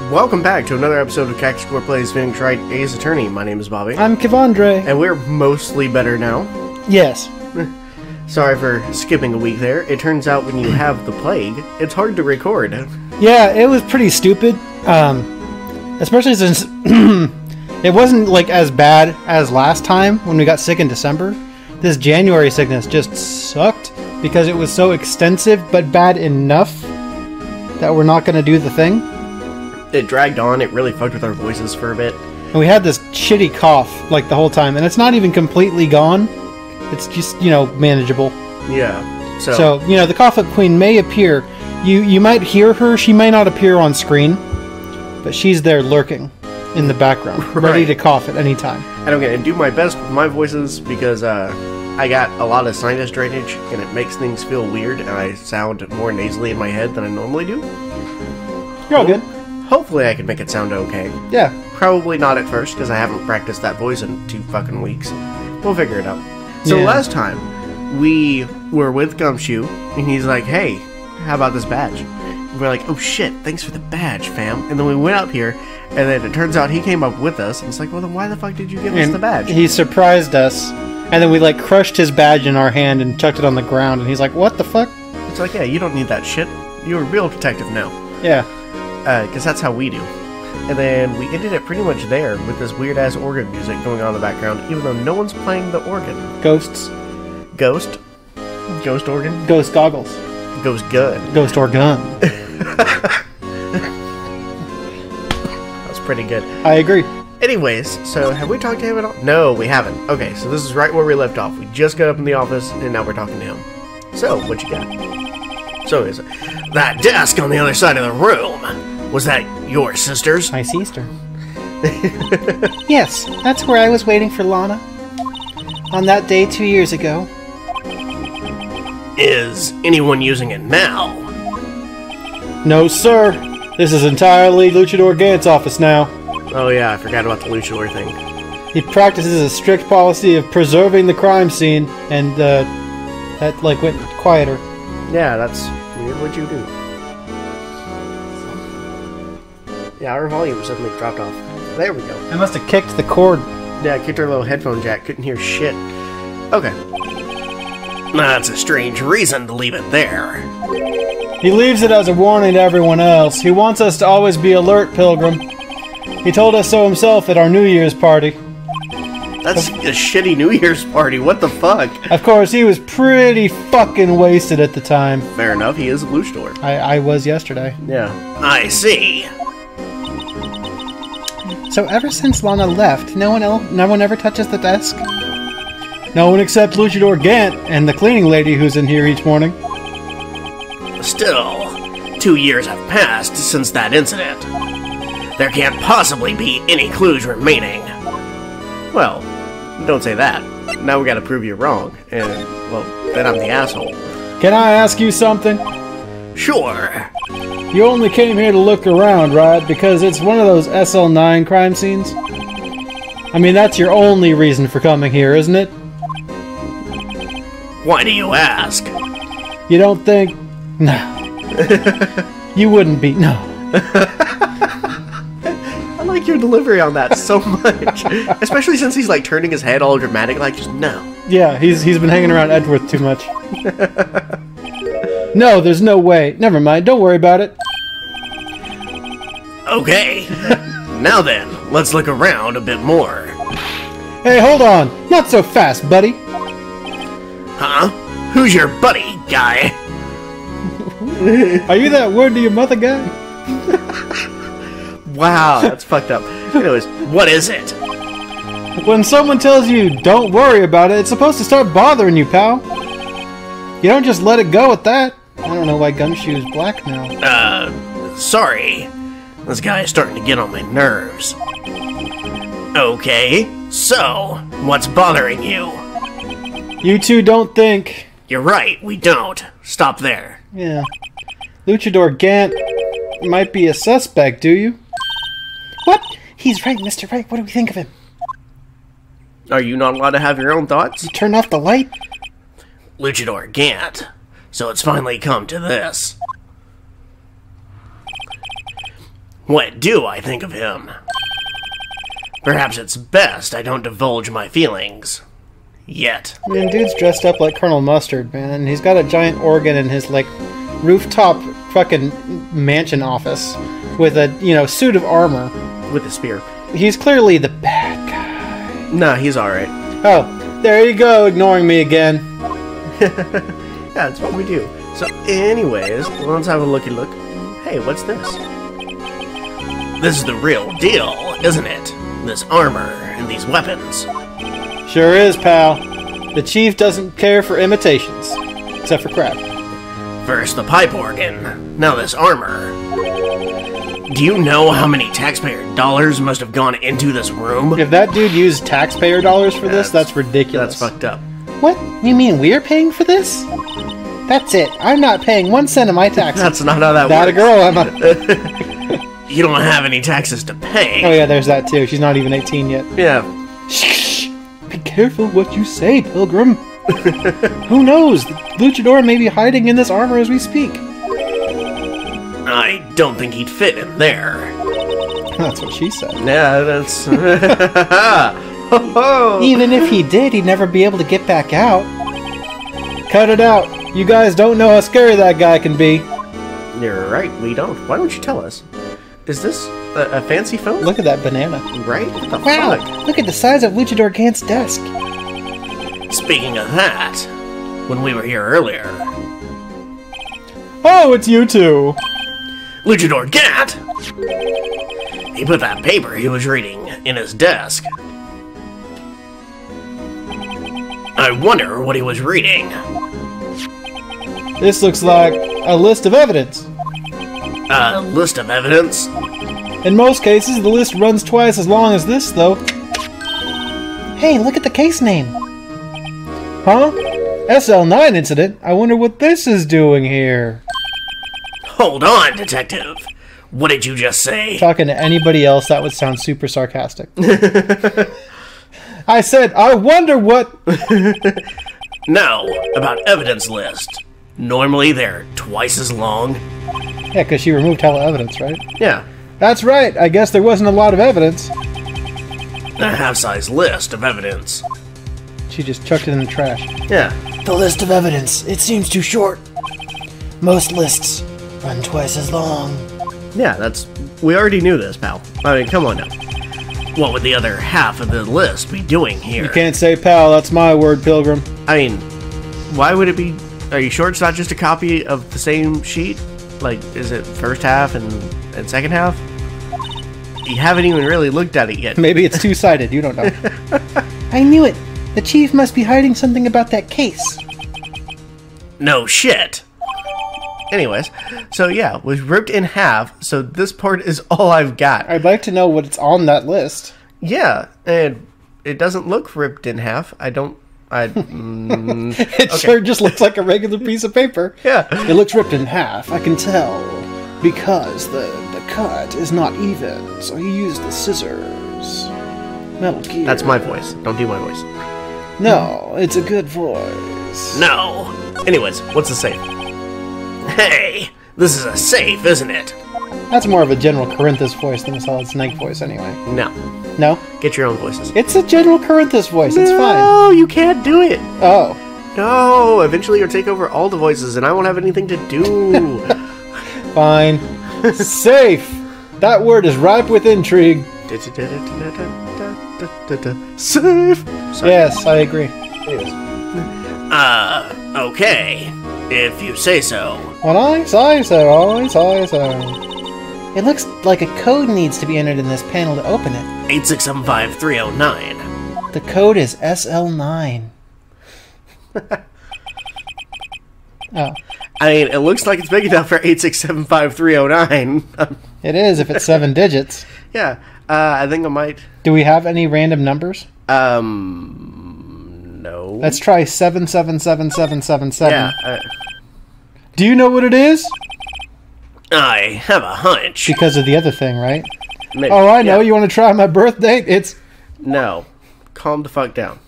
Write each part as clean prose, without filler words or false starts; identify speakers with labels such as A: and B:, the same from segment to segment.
A: welcome back to another episode of Cactus Plays Phoenix Wright Ace Attorney. My name is Bobby.
B: I'm Kevandre.
A: And we're mostly better now.
B: Yes.
A: Sorry for skipping a week there. It turns out when you have the plague, it's hard to record.
B: Yeah, it was pretty stupid. Especially since it wasn't like as bad as last time when we got sick in December. This January sickness just sucked because it was so extensive but bad enough that we're not going to do the thing.
A: It dragged on. It really fucked with our voices for a bit.
B: And we had this shitty cough like the whole time, and it's not even completely gone. It's just, manageable.
A: Yeah.
B: So the cough queen may appear. You might hear her. She may not appear on screen, but she's there lurking in the background, ready to cough at any time.
A: And I'm going to do my best with my voices because I got a lot of sinus drainage, and it makes things feel weird, and I sound more nasally in my head than I normally do.
B: You're all good.
A: Hopefully I can make it sound okay.
B: Yeah.
A: Probably not at first, because I haven't practiced that voice in 2 fucking weeks. We'll figure it out. So last time, we were with Gumshoe, and he's like, hey, how about this badge? And we're like, oh shit, thanks for the badge, fam. And then we went up here, and then it turns out he came up with us, and it's like, well then why the fuck did you give us the badge?
B: He surprised us, and then we crushed his badge in our hand and chucked it on the ground, and he's like, what the fuck?
A: It's like, yeah, you don't need that shit. You're a real detective now.
B: Yeah.
A: Because that's how we do. And then we ended it pretty much there with this weird-ass organ music going on in the background, even though no one's playing the organ.
B: Ghosts.
A: Ghost? Ghost organ?
B: Ghost goggles.
A: Ghost gun.
B: Ghost organ.
A: That's pretty good.
B: I agree.
A: Anyways, so have we talked to him at all? No, we haven't. Okay, so this is right where we left off. We just got up in the office, and now we're talking to him. So, what you got? So, is it that desk on the other side of the room? Was that your sister's?
B: My sister. Yes, that's where I was waiting for Lana. On that day 2 years ago.
A: Is anyone using it now?
B: No, sir. This is entirely Luchador Gant's office now.
A: Oh yeah, I forgot about the Luchador thing.
B: He practices a strict policy of preserving the crime scene, and that went quieter.
A: Yeah, that's weird. What'd you do? Yeah, our volume suddenly dropped off. There we go.
B: I must have kicked the cord.
A: Yeah, I kicked our little headphone jack. Couldn't hear shit. Okay. That's a strange reason to leave it there.
B: He leaves it as a warning to everyone else. He wants us to always be alert, Pilgrim. He told us so himself at our New Year's party.
A: That's a shitty New Year's party. What the fuck?
B: Of course, he was pretty fucking wasted at the time.
A: Fair enough. He is a luchador.
B: I was yesterday.
A: Yeah. I see.
B: So ever since Lana left, no one ever touches the desk? No one except Luchador Gant and the cleaning lady who's in here each morning.
A: Still, 2 years have passed since that incident. There can't possibly be any clues remaining. Well, don't say that. Now we gotta prove you wrong, and, well, then I'm the asshole.
B: Can I ask you something?
A: Sure.
B: You only came here to look around, right? Because it's one of those SL9 crime scenes? I mean, that's your only reason for coming here, isn't it?
A: Why do you ask?
B: You don't think... No. You wouldn't be... No.
A: I like your delivery on that so much. Especially since he's, turning his head all dramatic, just, no.
B: Yeah, he's been hanging around Edgeworth too much. No, there's no way. Never mind, don't worry about it.
A: Okay. Now then, let's look around a bit more.
B: Hey, hold on. Not so fast, buddy.
A: Huh? Who's your buddy, guy?
B: Are you that word to your mother guy?
A: Wow, that's fucked up. Anyways, what is it?
B: When someone tells you, don't worry about it, it's supposed to start bothering you, pal. You don't just let it go at that. I don't know why Gumshoe's black now.
A: Sorry. This guy is starting to get on my nerves. Okay, so, what's bothering you?
B: You two don't think...
A: You're right, we don't. Stop there.
B: Yeah. Luchador Gant might be a suspect, do you? What? He's right, Mr. Wright. What do we think of him?
A: Are you not allowed to have your own thoughts?
B: You turn off the light?
A: Luchador Gant. So it's finally come to this. What do I think of him? Perhaps it's best I don't divulge my feelings. Yet.
B: I mean, dude's dressed up like Colonel Mustard, man. He's got a giant organ in his, like, rooftop fucking mansion office with a, suit of armor.
A: With a spear.
B: He's clearly the bad guy.
A: Nah, he's alright.
B: Oh, there you go, ignoring me again.
A: Yeah, that's what we do. So, anyways, let's have a looky look. Hey, what's this? This is the real deal, isn't it? This armor and these weapons.
B: Sure is, pal. The chief doesn't care for imitations. Except for crap.
A: First the pipe organ, now this armor. Do you know how many taxpayer dollars must have gone into this room?
B: If that dude used taxpayer dollars for this, that's ridiculous.
A: That's fucked up.
B: What? You mean we're paying for this? That's it. I'm not paying 1 cent of my taxes.
A: That's not how that
B: Not
A: works.
B: a girl, Emma.
A: You don't have any taxes to pay.
B: Oh yeah, there's that too. She's not even 18 yet.
A: Yeah.
B: Shh! Be careful what you say, Pilgrim. Who knows? The Luchador may be hiding in this armor as we speak.
A: I don't think he'd fit in there.
B: That's what she said.
A: Yeah, that's...
B: Even if he did, he'd never be able to get back out. Cut it out. You guys don't know how scary that guy can be.
A: You're right, we don't. Why don't you tell us? Is this a fancy phone?
B: Look at that banana.
A: Right? What the
B: Wow,
A: fuck?
B: look at the size of Luchador Gant's desk.
A: Speaking of that, when we were here earlier...
B: Oh, it's you two.
A: Luchador Gant! He put that paper he was reading in his desk. I wonder what he was reading.
B: This looks like a list of evidence.
A: A list of evidence?
B: In most cases, the list runs twice as long as this, though. Hey, look at the case name. Huh? SL9 incident? I wonder what this is doing here.
A: Hold on, detective. What did you just say?
B: Talking to anybody else, that would sound super sarcastic. I said, I wonder what...
A: No, about evidence list. Normally they're twice as long.
B: Yeah, because she removed hella evidence, right?
A: Yeah,
B: That's right. I guess there wasn't a lot of evidence.
A: a half-size list of evidence.
B: She just chucked it in the trash.
A: Yeah.
B: The list of evidence. It seems too short. Most lists run twice as long.
A: Yeah, that's... We already knew this, pal. I mean, come on now. What would the other half of the list be doing here?
B: You can't say pal. That's my word, Pilgrim.
A: I mean, why would it be... Are you sure it's not just a copy of the same sheet? Like, is it first half and second half? You haven't even really looked at it yet.
B: Maybe it's two-sided. You don't know. I knew it. The chief must be hiding something about that case.
A: No shit. Anyways, so yeah, it was ripped in half, so this part is all I've got.
B: I'd like to know what's on that list.
A: Yeah, and it doesn't look ripped in half.
B: It sure just looks like a regular piece of paper.
A: Yeah.
B: It looks ripped in half. I can tell. Because the cut is not even, so he used the scissors. Metal Gear.
A: That's my voice. Don't do my voice.
B: No, it's a good voice.
A: No. Anyways, what's the safe? Hey, this is a safe, isn't it?
B: That's more of a General Corinthus voice than a Solid Snake voice, anyway.
A: No.
B: No?
A: Get your own voices.
B: It's a General Corinthus voice. It's fine.
A: No, you can't do it.
B: Oh.
A: No, eventually you'll take over all the voices and I won't have anything to do.
B: Fine. Safe. That word is ripe with intrigue.
A: Safe. Sorry.
B: Yes, I agree.
A: Anyways. Okay. If you say so.
B: When I say so, I say so. It looks like a code needs to be entered in this panel to open it.
A: 8675309.
B: The code is SL9. Oh.
A: I mean, it looks like it's big enough for 8675309.
B: It is if it's 7 digits.
A: Yeah, I think I might.
B: Do we have any random numbers?
A: No.
B: Let's try 777777.
A: Yeah.
B: Do you know what it is?
A: I have a hunch.
B: Because of the other thing, right?
A: Maybe.
B: Oh, I know.
A: Yeah.
B: You want to try my birth date? It's
A: No. Calm the fuck down.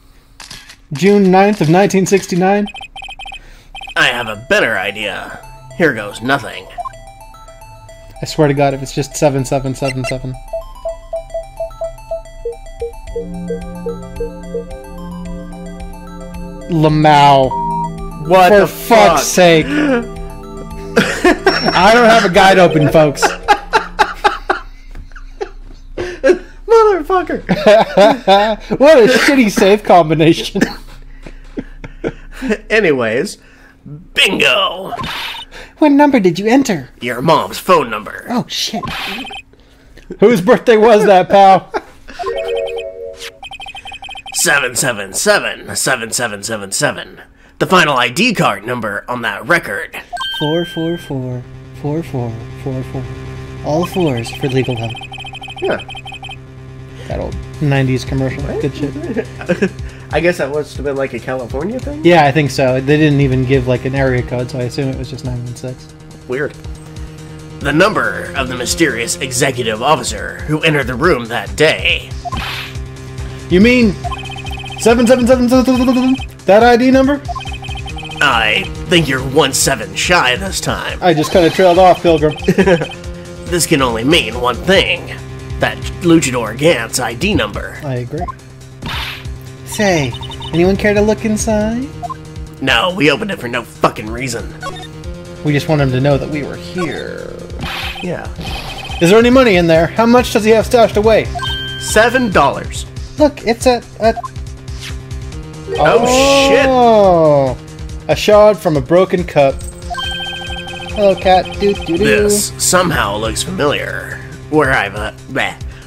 B: June 9th of 1969.
A: I have a better idea. Here goes nothing.
B: I swear to God, if it's just 7777. Lamau.
A: What
B: For
A: the
B: fuck's
A: fuck?
B: sake. I don't have a guide open, folks.
A: Motherfucker.
B: What a shitty save combination.
A: Anyways, bingo.
B: What number did you enter?
A: Your mom's phone number.
B: Oh, shit. Whose birthday was that, pal?
A: 777-7777. The final ID card number on that record.
B: 4444444. All fours for legal help.
A: Yeah.
B: That old 90s commercial. Good shit.
A: I guess that must have been like a California thing?
B: Yeah, I think so. They didn't even give like an area code, so I assume it was just 916.
A: Weird. The number of the mysterious executive officer who entered the room that day.
B: You mean 7777? That ID number?
A: I think you're 1-7 shy this time.
B: I just kind of trailed off, Pilgrim.
A: This can only mean one thing. That Luchador Gant's ID number.
B: I agree. Say, anyone care to look inside?
A: No, we opened it for no fucking reason.
B: We just want him to know that we were here.
A: Yeah.
B: Is there any money in there? How much does he have stashed away?
A: $7.
B: Look, it's a...
A: Oh,
B: a shard from a broken cup. Hello, cat. Doo-doo-doo.
A: This somehow looks familiar. Where have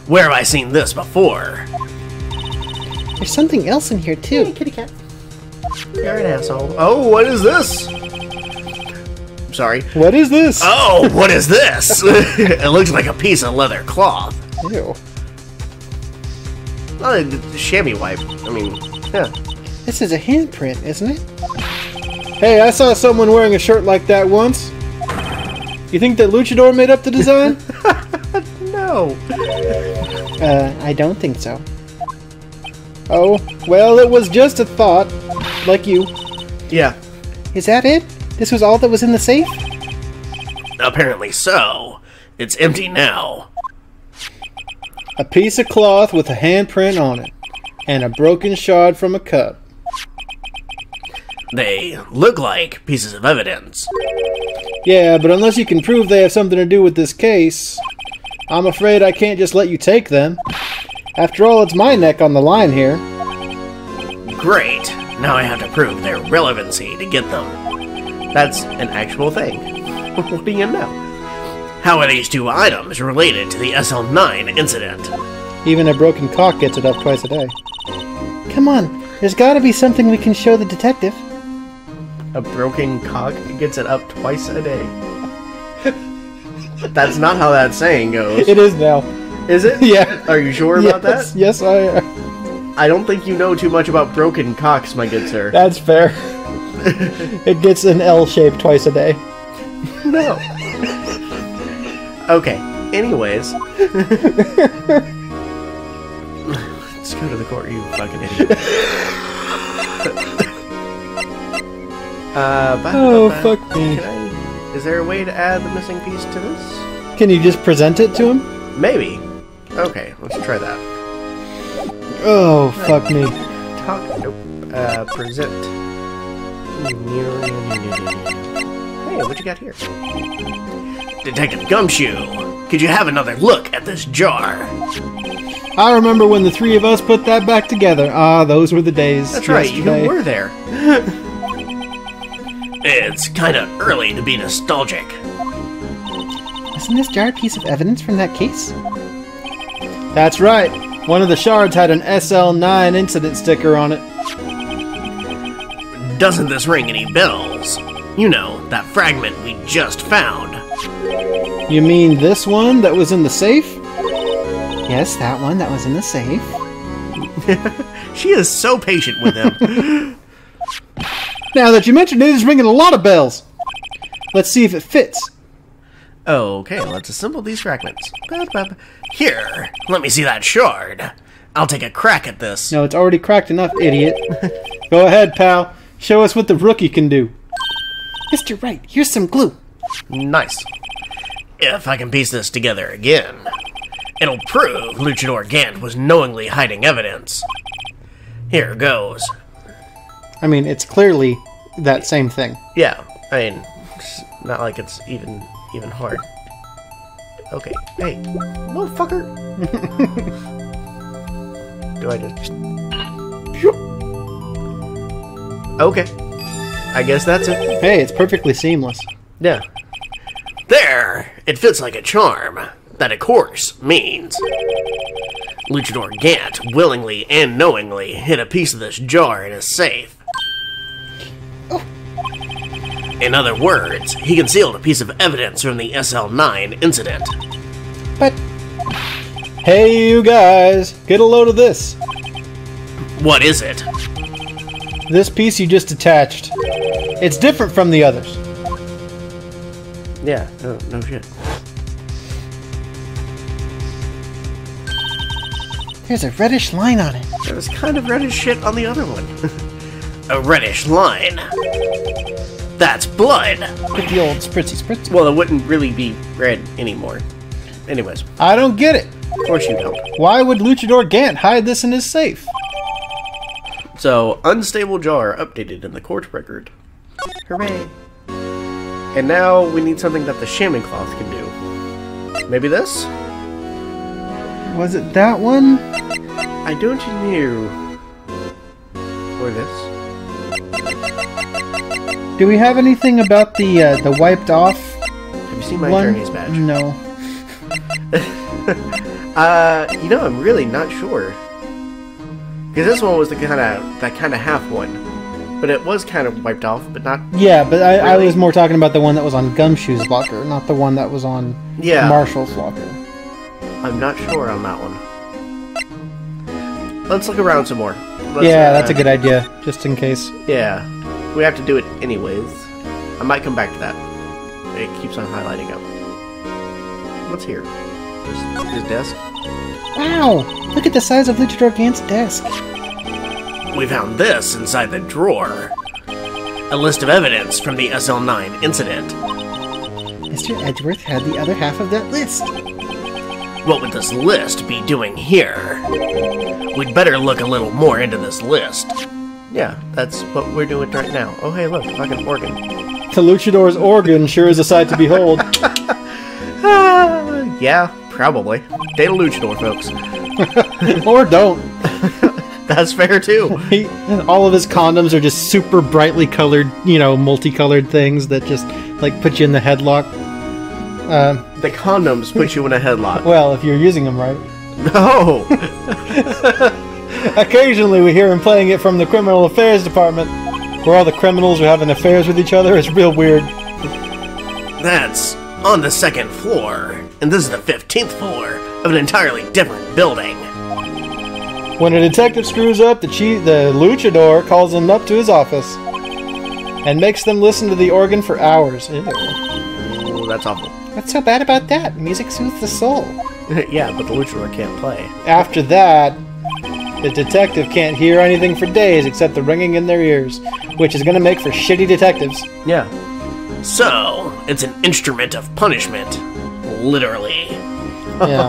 A: I seen this before?
B: There's something else in here, too.
A: Hey, kitty cat. You're an asshole. Oh, what is this? Sorry.
B: What is this?
A: Oh, what is this? It looks like a piece of leather cloth.
B: Ew.
A: Oh, a chamois wipe. I mean, yeah.
B: This is a handprint, isn't it? Hey, I saw someone wearing a shirt like that once. You think that Luchador made up the design?
A: No.
B: I don't think so. Oh, well, it was just a thought. Like you.
A: Yeah.
B: Is that it? This was all that was in the safe?
A: Apparently so. It's empty now.
B: A piece of cloth with a handprint on it. And a broken shard from a cup.
A: They look like pieces of evidence.
B: Yeah, but unless you can prove they have something to do with this case, I'm afraid I can't just let you take them. After all, it's my neck on the line here.
A: Great. Now I have to prove their relevancy to get them. That's an actual thing. What do you know? How are these two items related to the SL9 incident?
B: Even a broken cock gets it up twice a day. Come on, there's gotta be something we can show the detective.
A: A broken cock gets it up twice a day. That's not how that saying goes.
B: It is now.
A: Is it?
B: Yeah.
A: Are you sure about that?
B: Yes, I...
A: I don't think you know too much about broken cocks, my good sir.
B: That's fair. It gets an L shape twice a day.
A: No. Okay, anyways. Let's go to the court, you fucking idiot.
B: Fuck me.
A: Is there a way to add the missing piece to this?
B: Can you just present it to him?
A: Maybe. Okay, let's try that.
B: Oh, fuck me.
A: Talk. Nope. Present. Hey, what you got here? Detective Gumshoe, could you have another look at this jar?
B: I remember when the three of us put that back together. Ah, those were the days.
A: That's right,
B: yesterday.
A: you were there. It's kind of early to be nostalgic.
B: Isn't this jar a piece of evidence from that case? That's right. One of the shards had an SL9 incident sticker on it.
A: Doesn't this ring any bells? You know, that fragment we just found.
B: You mean this one that was in the safe? Yes, that one that was in the safe.
A: She is so patient with him.
B: Now that you mentioned it, it's ringing a lot of bells. Let's see if it fits.
A: Okay, let's assemble these fragments. Here, let me see that shard. I'll take a crack at this.
B: No, it's already cracked enough, idiot. Go ahead, pal. Show us what the rookie can do. Mr. Wright, here's some glue.
A: Nice. If I can piece this together again, it'll prove Luchador Gant was knowingly hiding evidence. Here goes.
B: I mean, it's clearly that same thing.
A: Yeah, I mean, it's not like it's even hard. Okay, hey, motherfucker. Do I just... Okay, I guess that's it.
B: Hey, it's perfectly seamless.
A: Yeah. There! It fits like a charm. That, of course, means Luchador Gant willingly and knowingly hid a piece of this jar in his safe. In other words, he concealed a piece of evidence from the SL9 incident.
B: But, hey you guys, get a load of this.
A: What is it?
B: This piece you just attached. It's different from the others.
A: Yeah, no shit.
B: There's a reddish line on it.
A: There was kind of reddish shit on the other one. A reddish line. That's blood.
B: With the old spritzy spritzy.
A: Well, it wouldn't really be red anymore. Anyways.
B: I don't get it.
A: Of course you don't.
B: Why would Luchador Gant hide this in his safe?
A: So, unstable jar updated in the court record. Hooray. And now we need something that the shaman cloth can do. Maybe this?
B: Was it that one?
A: I don't know. Or this?
B: Do we have anything about the wiped off?
A: Have you seen my
B: one?
A: journey's badge?
B: No.
A: You know, I'm really not sure. Because this one was the kind of half one. But it was kind of wiped off, but not...
B: Yeah, but I was more talking about the one that was on Gumshoe's locker, not the one that was on Marshall's locker.
A: I'm not sure on that one. Let's look around some more.
B: That's a good idea, just in case.
A: Yeah. We have to do it anyways. I might come back to that. It keeps on highlighting up. What's here? Just his desk?
B: Wow! Look at the size of Luchador Gant's desk.
A: We found this inside the drawer. A list of evidence from the SL9 incident.
B: Mr. Edgeworth had the other half of that list.
A: What would this list be doing here? We'd better look a little more into this list. Yeah, that's what we're doing right now. Oh hey, look, fucking organ.
B: The Luchador's organ sure is a sight to behold.
A: Yeah, probably. Data Luchador, folks.
B: Or don't.
A: That's fair too.
B: All of his condoms are just super brightly colored, multicolored things that just, like, put you in the headlock.
A: The condoms put you in a headlock.
B: Well, if you're using them right.
A: No!
B: Occasionally we hear him playing it from the Criminal Affairs Department, where all the criminals are having affairs with each other. It's real weird.
A: That's on the 2nd floor, and this is the 15th floor of an entirely different building.
B: When a detective screws up, the luchador calls them up to his office and makes them listen to the organ for hours. Ew.
A: Ooh, that's awful.
B: What's so bad about that? Music soothes the soul.
A: Yeah, but the luchador can't play.
B: After that, the detective can't hear anything for days except the ringing in their ears, which is going to make for shitty detectives.
A: Yeah. So, it's an instrument of punishment. Literally.
B: Yeah.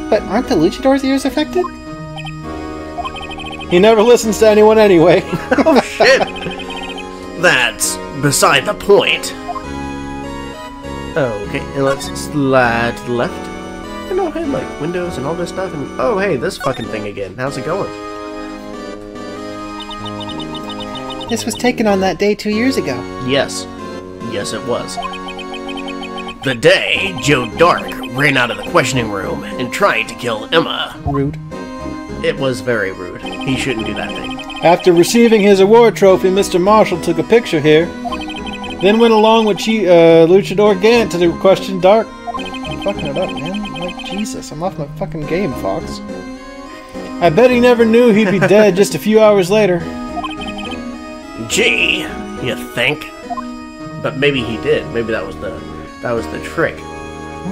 B: But aren't the luchador's ears affected? He never listens to anyone anyway.
A: Oh shit! That's beside the point. Okay, and let's slide to the left. I know, hey, like windows and all this stuff, and oh hey, this fucking thing again. How's it going?
B: This was taken on that day 2 years ago.
A: Yes. Yes, it was. The day Joe Dark ran out of the questioning room and tried to kill Emma.
B: Rude.
A: It was very rude. He shouldn't do that thing.
B: After receiving his award trophy, Mr. Marshall took a picture here, then went along with Luchador Gant to question Dark. I'm fucking it up, man. Like, Jesus, I'm off my fucking game, Fox. I bet he never knew he'd be dead just a few hours later.
A: Gee, you think? But maybe he did. Maybe that was the trick.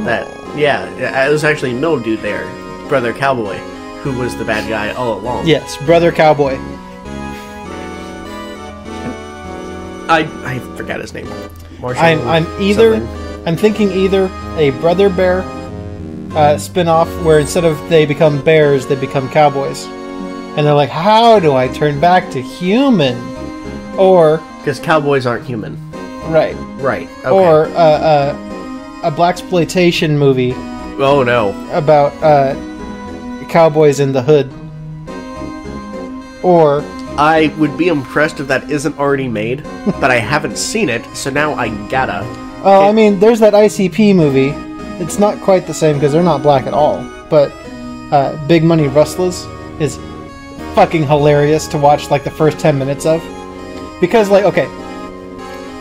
A: That, yeah, it was actually no dude there, Brother Cowboy, who was the bad guy all along.
B: Yes, Brother Cowboy.
A: I forgot his name. Marshall
B: I'm thinking either a Brother Bear spin-off where instead of they become bears, they become cowboys. And they're like, how do I turn back to human? Or...
A: Because cowboys aren't human.
B: Right.
A: Right. Okay.
B: Or a blaxploitation movie.
A: Oh, no.
B: About cowboys in the hood. Or...
A: I would be impressed if that isn't already made, but I haven't seen it, so now I gotta.
B: Oh, I mean, there's that ICP movie. It's not quite the same because they're not black at all. But Big Money Rustlers is fucking hilarious to watch like the first 10 minutes of. Because, like, okay,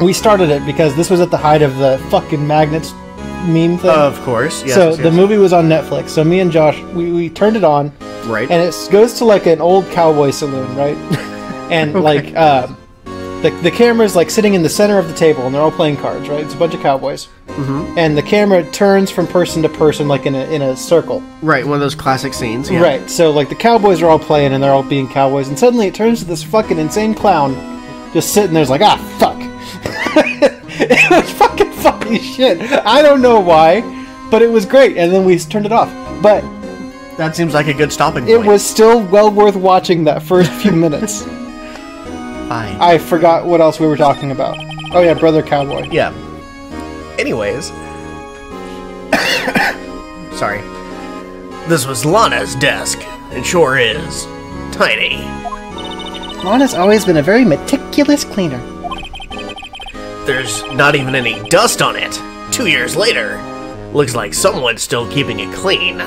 B: we started it because this was at the height of the fucking magnets meme thing.
A: Of course, yes.
B: So the movie was on Netflix. So me and Josh, we turned it on.
A: Right.
B: And it goes to like an old cowboy saloon, right? And like the camera's like sitting in the center of the table, and they're all playing cards, right? It's a bunch of cowboys. Mm-hmm. And the camera turns from person to person, like in a circle.
A: Right, one of those classic scenes. Yeah.
B: Right. So like the cowboys are all playing, and they're all being cowboys, and suddenly it turns to this fucking insane clown just sitting there, like, ah, fuck. It was fucking funny shit. I don't know why, but it was great, and then we turned it off. But
A: that seems like a good stopping point.
B: It was still well worth watching that first few minutes. I forgot what else we were talking about. Oh yeah, Brother Cowboy.
A: Yeah. Anyways. Sorry. This was Lana's desk. It sure is. Tiny.
B: Lana's always been a very meticulous cleaner.
A: There's not even any dust on it. 2 years later. Looks like someone's still keeping it clean.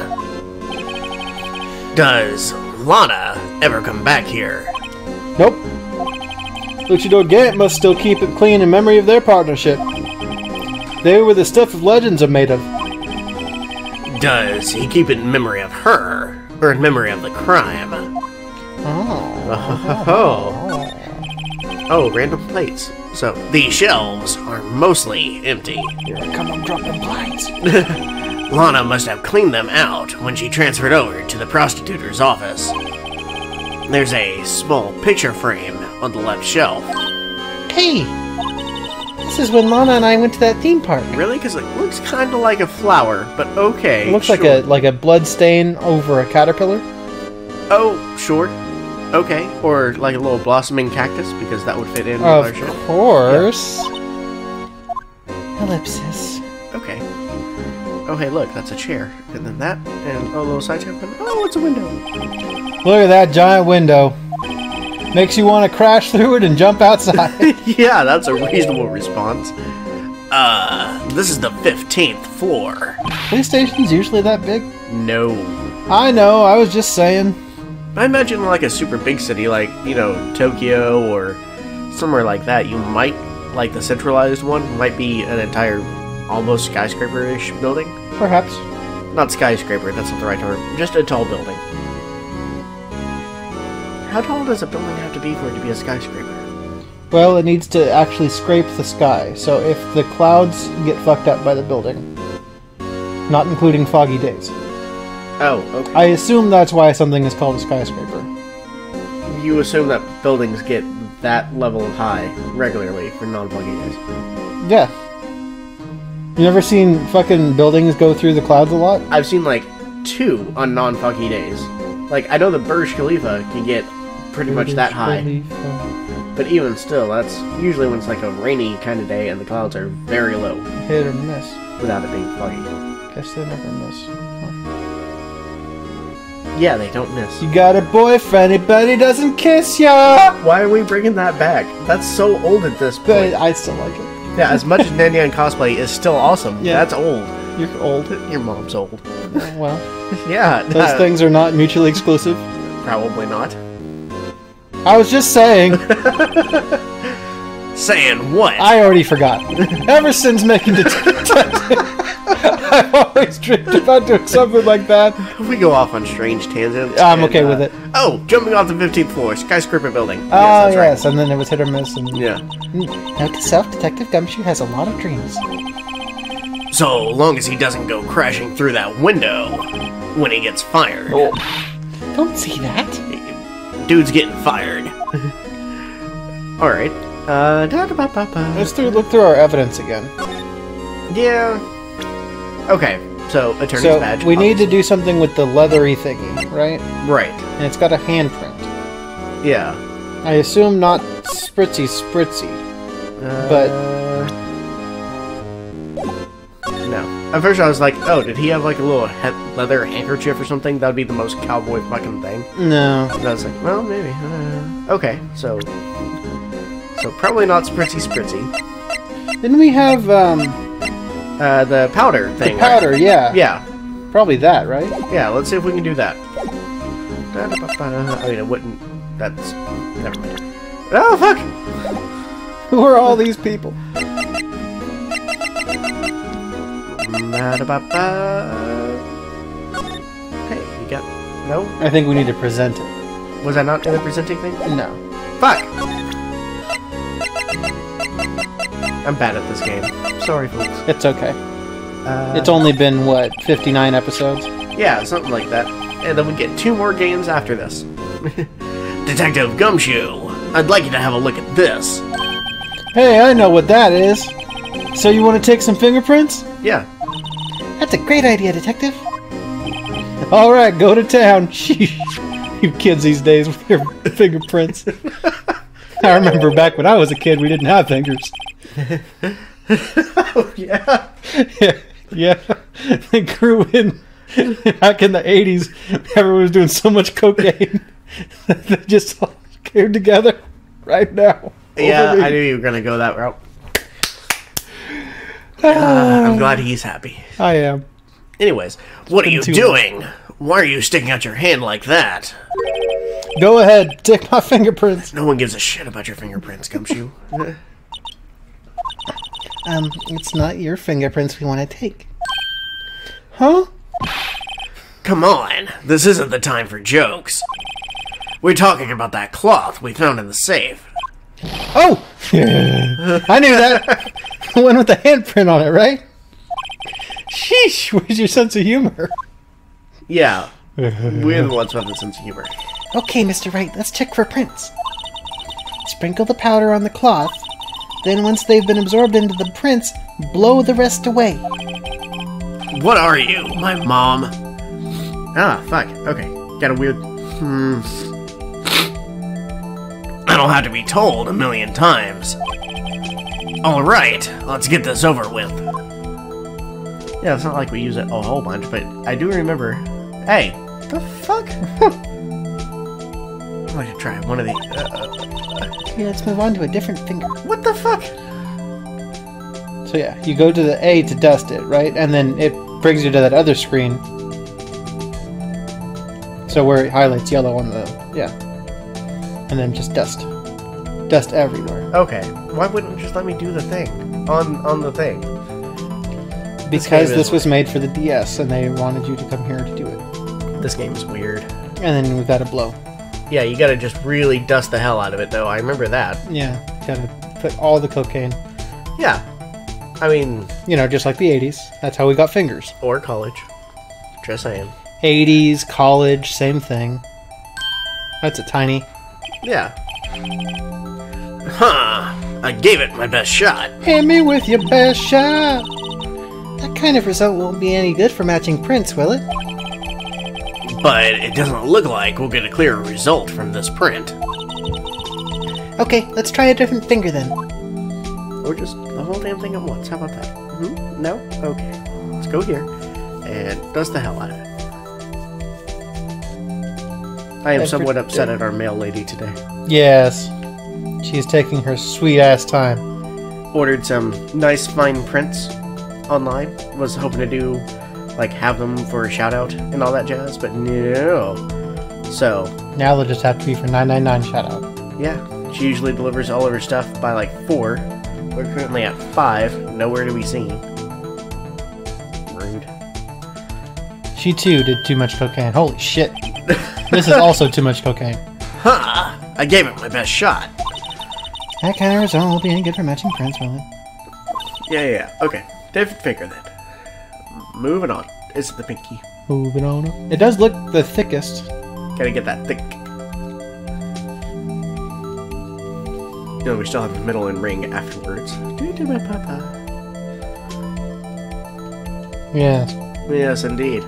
A: Does Lana ever come back here?
B: Nope. Luchador Gant must still keep it clean in memory of their partnership. They were the stuff of legends are made of.
A: Does he keep it in memory of her? Or in memory of the crime? Oh, random plates. So, these shelves are mostly empty.
B: Here I come, I'm dropping plates.
A: Lana must have cleaned them out when she transferred over to the prostitutor's office. There's a small picture frame on the left shelf.
B: Hey! This is when Lana and I went to that theme park.
A: Really? Because it looks kind of like a flower, but okay.
B: It looks like a blood stain over a caterpillar.
A: Oh, sure. Okay. Or like a little blossoming cactus, because that would fit in with our shirt.
B: Of course. Yeah. Ellipsis.
A: Okay. Oh, hey, look, that's a chair. And then that, and a little side table. Oh, it's a window.
B: Look at that giant window. Makes you want to crash through it and jump outside.
A: Yeah, that's a reasonable response. This is the 15th floor.
B: Police stations usually that big?
A: No.
B: I know, I was just saying.
A: I imagine like a super big city, like, you know, Tokyo or somewhere like that, you might, like the centralized one, might be an entire, almost skyscraper-ish building.
B: Perhaps.
A: Not skyscraper, that's not the right term. Just a tall building. How tall does a building have to be for it to be a skyscraper?
B: Well, it needs to actually scrape the sky, so if the clouds get fucked up by the building, not including foggy days.
A: Oh, okay.
B: I assume that's why something is called a skyscraper.
A: You assume that buildings get that level of high regularly for non-foggy days?
B: Yeah. You never seen fucking buildings go through the clouds a lot?
A: I've seen like 2 on non-foggy days. Like, I know the Burj Khalifa can get pretty much that high. But even still, that's usually when it's like a rainy kind of day and the clouds are very low.
B: Hit or miss.
A: Without it being foggy.
B: Guess they never miss.
A: Yeah, they don't miss.
B: You got a boyfriend, but he doesn't kiss ya!
A: Why are we bringing that back? That's so old at this point.
B: But I still like it.
A: Yeah, as much as Nyan cosplay is still awesome,
B: yeah.
A: That's old.
B: You're old.
A: Your mom's old.
B: Well.
A: Yeah.
B: Those things are not mutually exclusive.
A: Probably not.
B: I was just saying.
A: Saying what?
B: I already forgot. Ever since making Detective, I've always dreamed about doing something like that.
A: We go off on strange tangents.
B: I'm okay with it.
A: Oh, jumping off the 15th floor, skyscraper building.
B: Oh, yes, right. And then it was hit or miss. And
A: yeah.
B: Note to self, Detective Gumshoe has a lot of dreams.
A: So long as he doesn't go crashing through that window when he gets fired.
B: Oh. Don't see that.
A: Dude's getting fired. Alright.
B: Let's look through our evidence again.
A: Yeah. Okay, so attorney's badge.
B: We need to do something with the leathery thingy, right?
A: Right.
B: And it's got a handprint.
A: Yeah.
B: I assume not spritzy, but
A: no. At first I was like, oh, did he have like a little leather handkerchief or something? That would be the most cowboy fucking thing.
B: No.
A: And I was like, well, maybe. Okay, so probably not spritzy.
B: Didn't we have
A: the powder thing?
B: The powder,
A: right?
B: yeah.
A: Yeah.
B: Probably that, right?
A: Yeah, let's see if we can do that. I mean, it wouldn't... That's... Never mind. Oh, fuck!
B: Who are all these people?
A: Hey, you got... No?
B: I think we need to present it.
A: Was I not in the presenting thing?
B: No.
A: Fuck! I'm bad at this game. Sorry, folks.
B: It's okay. It's only been, what, 59 episodes?
A: Yeah, something like that. And then we get 2 more games after this. Detective Gumshoe, I'd like you to have a look at this.
B: Hey, I know what that is. So you want to take some fingerprints?
A: Yeah.
B: That's a great idea, Detective. Alright, go to town. Sheesh. You kids these days with your fingerprints. I remember back when I was a kid, we didn't have fingers.
A: Oh, yeah.
B: Yeah. They grew in back in the 80s. Everyone was doing so much cocaine. They just all came together right now.
A: Yeah, I knew you were going to go that route. I'm glad he's happy.
B: I am.
A: Anyways, what are you doing? Why are you sticking out your hand like that?
B: Go ahead, take my fingerprints.
A: No one gives a shit about your fingerprints, Gumshoe.
B: It's not your fingerprints we want to take. Huh?
A: Come on, this isn't the time for jokes. We're talking about that cloth we found in the safe.
B: Oh! I knew that. The one with the handprint on it, right? Sheesh, where's your sense of humor?
A: Yeah, we're the ones with a sense of humor.
B: Okay, Mr. Wright, let's check for prints. Sprinkle the powder on the cloth, then once they've been absorbed into the prints, blow the rest away.
A: What are you, my mom? Ah, fuck, okay. Got a weird... I don't have to be told 1,000,000 times. Alright, let's get this over with. Yeah, it's not like we use it a whole bunch, but I do remember... Hey, the fuck? I'd like to try one of these.
B: Okay, let's move on to a different finger.
A: What the fuck?
B: So yeah, you go to the A to dust it, right? And then it brings you to that other screen. So where it highlights yellow on the... Yeah. And then just dust. Dust everywhere.
A: Okay. Why wouldn't it just let me do the thing? On the thing?
B: Because this was made for the DS, and they wanted you to come here to do it.
A: This game is weird.
B: And then we've got to blow.
A: Yeah, you gotta just really dust the hell out of it, though. I remember that.
B: Yeah, gotta put all the cocaine.
A: Yeah. I mean...
B: You know, just like the 80s. That's how we got fingers.
A: Or college. Just saying.
B: 80s, college, same thing. That's a tiny.
A: Yeah. Huh. I gave it my best shot.
B: Hit me with your best shot. That kind of result won't be any good for matching prints, will it?
A: But it doesn't look like we'll get a clear result from this print.
B: Okay, let's try a different finger then.
A: Or just the whole damn thing at once. How about that? No? Okay. Let's go here and dust the hell out of it. I am somewhat upset at our mail lady today.
B: Yes. She's taking her sweet-ass time.
A: Ordered some nice fine prints online. Was hoping to do, like, have them for a shout-out and all that jazz, but no. So...
B: Now they'll just have to be for $9.99 shout-out.
A: Yeah. She usually delivers all of her stuff by, like, 4. We're currently at 5. Nowhere to be seen. Rude.
B: She, too, did too much cocaine. Holy shit. This is also too much cocaine.
A: Ha! I gave it my best shot.
B: That kind of result won't be any good for matching prints, will it?
A: Yeah. Okay. Different finger, then. Moving on. It's the pinky.
B: Moving on. It does look the thickest.
A: Gotta get that thick. No, we still have the middle and ring afterwards.
B: Yes.
A: Yes, indeed.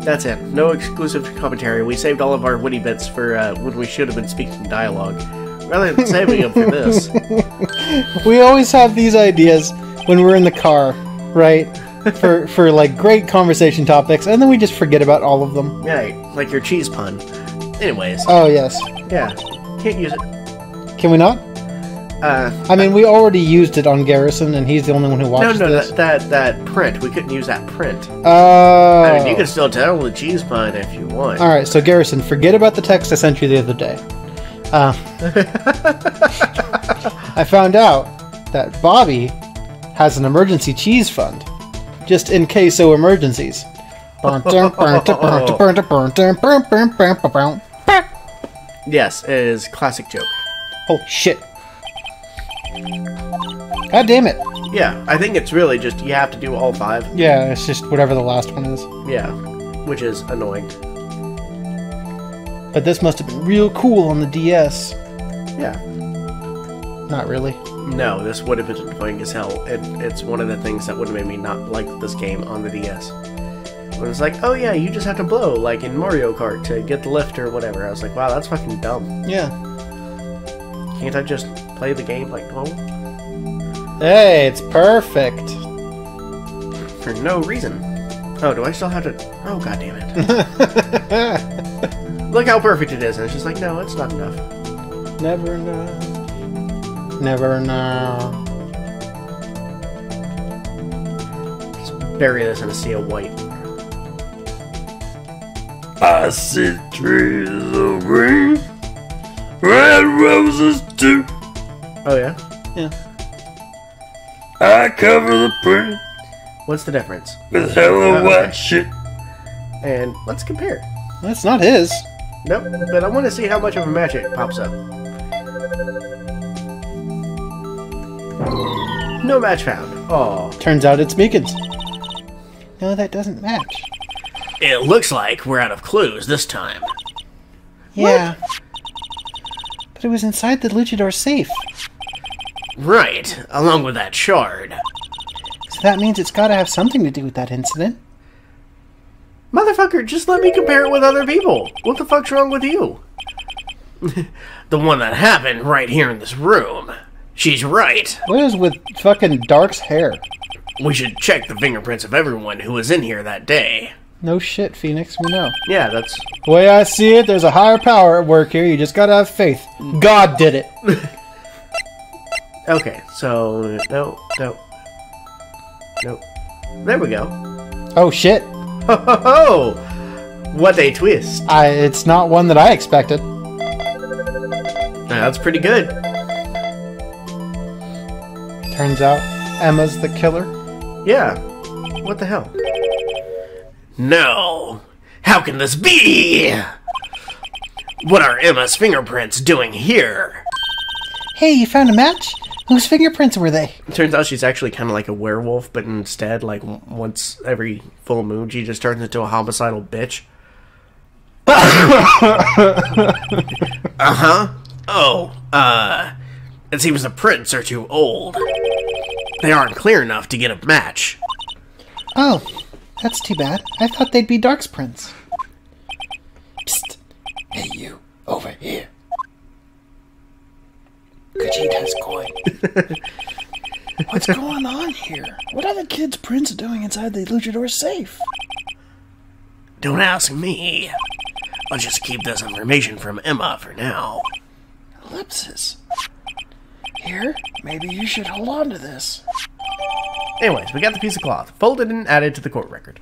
A: That's it. No exclusive commentary. We saved all of our witty bits for when we should have been speaking dialogue. Rather than saving them for this.
B: We always have these ideas when we're in the car, right? for like great conversation topics, and then we just forget about all of them.
A: Right, like your cheese pun. Anyways.
B: Oh, yes.
A: Yeah. Can't use it.
B: Can we not? I mean, we already used it on Garrison, and he's the only one who watches this.
A: No, that print. We couldn't use that print.
B: Oh.
A: I mean, you can still tell the cheese pun if you want.
B: Alright, so Garrison, forget about the text I sent you the other day. I found out that Bobby has an emergency cheese fund. Just in case of emergencies.
A: Yes, it is a classic joke.
B: Holy shit. God damn it.
A: Yeah, I think it's really just you have to do all 5.
B: Yeah, it's just whatever the last one is.
A: Yeah, which is annoying.
B: But this must have been real cool on the DS.
A: Yeah.
B: Not really.
A: No, this would have been annoying as hell. It's one of the things that would have made me not like this game on the DS. When it's like, oh yeah, you just have to blow, like in Mario Kart, to get the lift or whatever. I was like, wow, that's fucking dumb.
B: Yeah.
A: Can't I just play the game like normal?
B: Hey, it's perfect.
A: For no reason. Oh, do I still have to... Oh, god damn it. Look how perfect it is. And it's just like, no, it's not enough.
B: Never know. Never know.
A: Just bury this in a sea of white.
C: I see trees of green, red roses too.
A: Oh, yeah?
B: Yeah.
C: I cover the print
A: What's the difference?
C: with hella
A: okay.
C: white shit.
A: And let's compare.
B: That's not his.
A: Nope, but I want to see how much of a match it pops up. No match found. Aw.
B: Turns out it's Meekin's. No, that doesn't match.
A: It looks like we're out of clues this time.
B: Yeah. But it was inside the Luchador safe.
A: Right, along with that shard.
B: So that means it's gotta have something to do with that incident.
A: Motherfucker, just let me compare it with other people. What the fuck's wrong with you? The one that happened right here in this room. She's right.
B: What is with fucking Dark's hair?
A: We should check the fingerprints of everyone who was in here that day.
B: No shit, Phoenix, we know.
A: Yeah, that's...
B: The way I see it, there's a higher power at work here. You just gotta have faith. God did it.
A: Okay, so... No. There we go.
B: Oh shit.
A: Ho ho ho! What a twist.
B: It's not one that I expected.
A: That's pretty good.
B: Turns out Emma's the killer.
A: Yeah. What the hell? No! How can this be? What are Emma's fingerprints doing here?
B: Hey, you found a match? Whose fingerprints were they?
A: Turns out she's actually kind of like a werewolf, but instead, like, once every full moon, she just turns into a homicidal bitch. Uh-huh. Oh, it seems the prints are too old. They aren't clear enough to get a match.
B: Oh, that's too bad. I thought they'd be Dark's prints.
C: Psst. Hey, you. Over here. Vegeta's coin.
B: What's going on here? What are the kids' prints doing inside the Luchador safe?
A: Don't ask me. I'll just keep this information from Emma for now.
B: Ellipsis. Here, maybe you should hold on to this.
A: Anyways, we got the piece of cloth. Folded and added to the court record.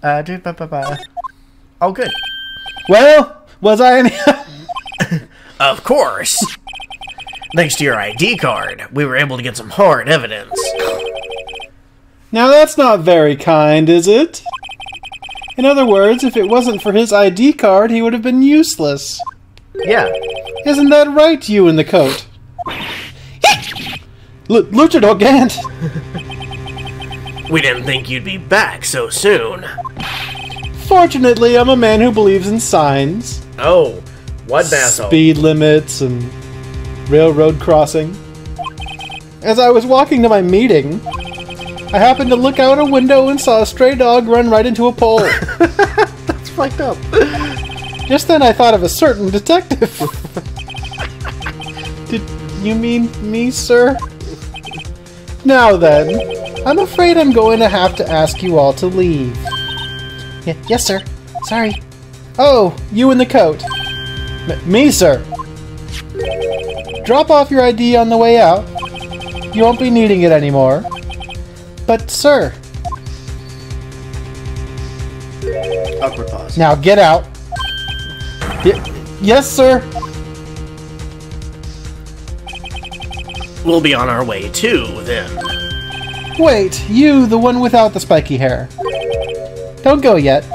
A: All good.
B: Well, was I any...
A: Of course. Thanks to your ID card, we were able to get some hard evidence.
B: Now that's not very kind, is it? In other words, if it wasn't for his ID card, he would have been useless.
A: Yeah.
B: Isn't that right, you in the coat? Luchador Gant!
A: We didn't think you'd be back so soon.
B: Fortunately, I'm a man who believes in signs.
A: Oh, What an asshole.
B: speed limits and railroad crossing. As I was walking to my meeting, I happened to look out a window and saw a stray dog run right into a pole.
A: That's fucked up.
B: Just then I thought of a certain detective. Did you mean me, sir? Now then, I'm afraid I'm going to have to ask you all to leave. Yes, sir. Sorry. Oh, you in the coat. Me, sir. Drop off your ID on the way out. You won't be needing it anymore. But, sir...
A: Awkward pause.
B: Now get out. Yes, sir.
A: We'll be on our way too, then.
B: Wait, you, the one without the spiky hair. Don't go yet.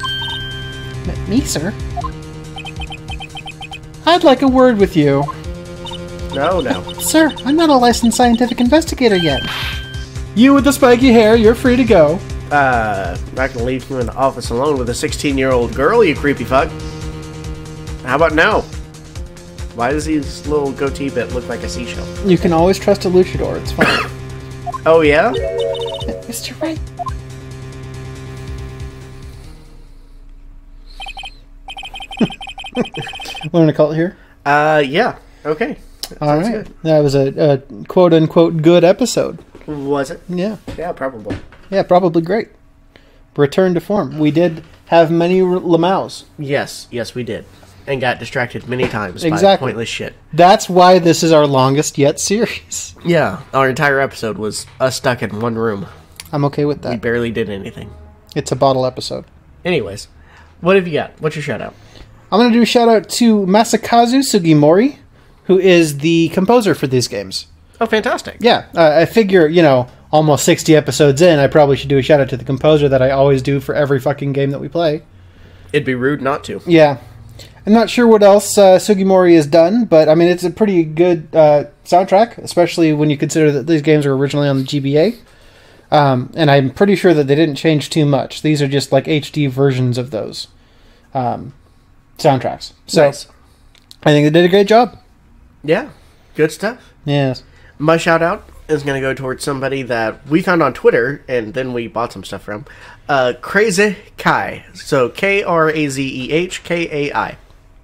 B: Me, sir? I'd like a word with you.
A: No.
B: Sir, I'm not a licensed scientific investigator yet. You with the spiky hair, you're free to go.
A: Not gonna leave you in the office alone with a 16-year-old girl, you creepy fuck. How about no? Why does his little goatee bit look like a seashell?
B: You can always trust a luchador, it's fine.
A: Oh, yeah?
B: Mr. Wright. Want to call it here?
A: Yeah. Okay.
B: All right.
A: Good.
B: That was a quote-unquote good episode.
A: Was it?
B: Yeah.
A: Yeah, probably.
B: Yeah, probably great. Return to form. We did have many lamaus.
A: Yes, we did. And got distracted many times by
B: Exactly.
A: pointless shit.
B: That's why this is our longest yet series.
A: Yeah, our entire episode was us stuck in one room.
B: I'm okay with
A: We
B: that.
A: barely did anything.
B: It's a bottle episode.
A: Anyways, what have you got? What's your shout out?
B: I'm going to do a shout out to Masakazu Sugimori, who is the composer for these games.
A: Oh, fantastic.
B: Yeah, I figure, almost 60 episodes in, I probably should do a shout out to the composer that I always do for every fucking game that we play.
A: It'd be rude not to.
B: Yeah. I'm not sure what else Sugimori has done, but I mean, it's a pretty good soundtrack, especially when you consider that these games were originally on the GBA. And I'm pretty sure that they didn't change too much. These are just like HD versions of those soundtracks. So
A: Nice.
B: I think they did a great job.
A: Yeah, good stuff.
B: Yes.
A: My shout out is going to go towards somebody that we found on Twitter, and then we bought some stuff from. KrazehKai. So KrazehKai.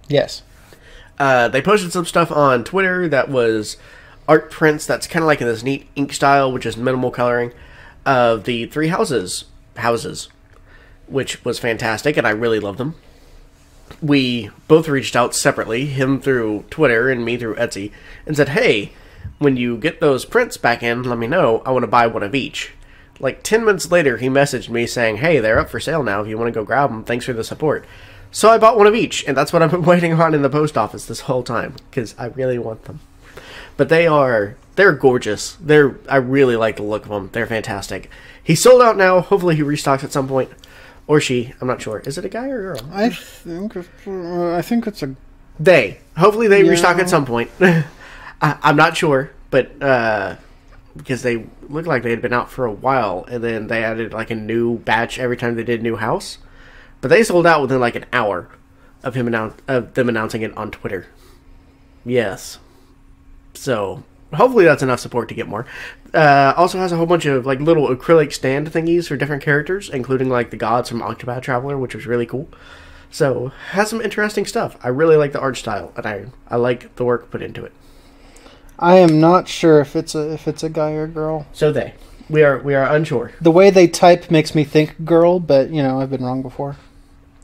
B: Yes.
A: They posted some stuff on Twitter that was art prints that's kind of like in this neat ink style, which is minimal coloring, of the three houses, which was fantastic, and I really loved them. We both reached out separately, him through Twitter and me through Etsy, and said, hey, when you get those prints back in, let me know. I want to buy one of each. Like 10 minutes later, he messaged me saying, hey, they're up for sale now if you want to go grab them. Thanks for the support. So I bought one of each, and that's what I've been waiting on in the post office this whole time, because I really want them. But they're gorgeous. I really like the look of them. They're fantastic. He's sold out now. Hopefully he restocks at some point. Or she. I'm not sure. Is it a guy or a girl?
B: I think it's a...
A: They. Hopefully they
B: Yeah.
A: restock at some point. I'm not sure, but because they looked like they had been out for a while, and then they added like a new batch every time they did a new house. But they sold out within like an hour of them announcing it on Twitter. Yes. So hopefully that's enough support to get more. Also has a whole bunch of like little acrylic stand thingies for different characters, including like the gods from Octopath Traveler, which was really cool. So has some interesting stuff. I really like the art style, and I like the work put into it.
B: I am not sure if it's a guy or girl.
A: So we are unsure.
B: The way they type makes me think girl, but I've been wrong before.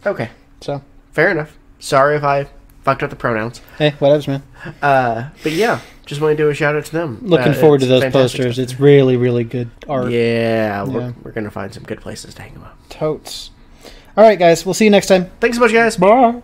A: Okay,
B: So,
A: fair enough. Sorry if I fucked up the pronouns.
B: hey, whatever, man.
A: But yeah, just want to do a shout out to them.
B: Looking forward to
A: It's
B: those
A: fantastic
B: posters.
A: stuff.
B: It's really, really good art.
A: Yeah,
B: Yeah.
A: we're gonna find some good places to hang them up.
B: Totes. All right, guys. We'll see you next time.
A: Thanks so much, guys.
B: Bye.